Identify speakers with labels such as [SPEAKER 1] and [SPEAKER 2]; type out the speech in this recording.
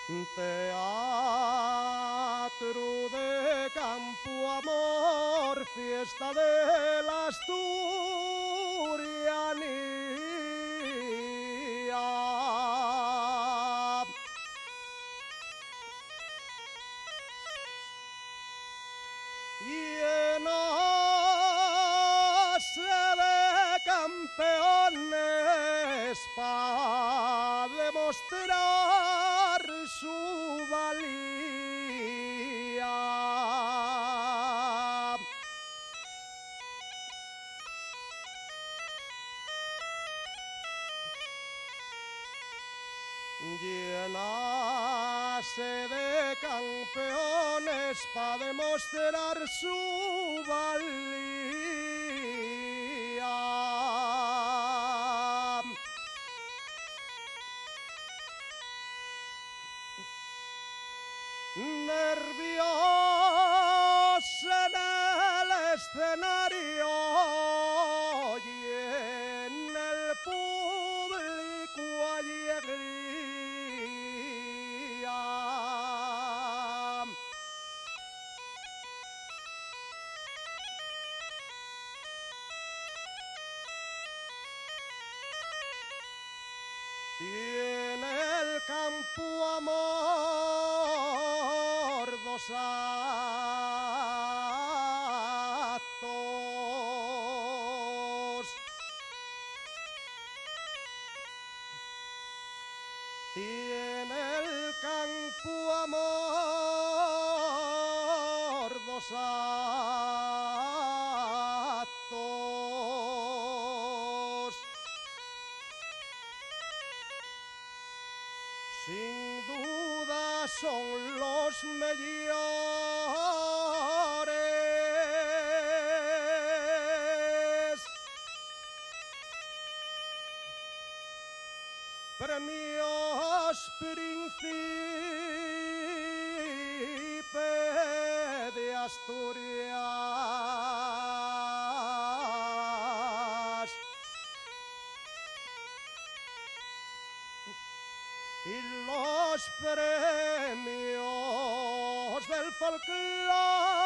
[SPEAKER 1] Teatro de campo amor, fiesta de la asturianía. Llenase de campeones para demostrar su valía. Llenase de campeones para demostrar su valía. Nervios en el escenario y en el público alegría. Tiene el campo amor dos actos. Tiene el campo amor dos actos. Sin duda son los mejores. Premios Príncipe de Asturias. Y los premios del folclore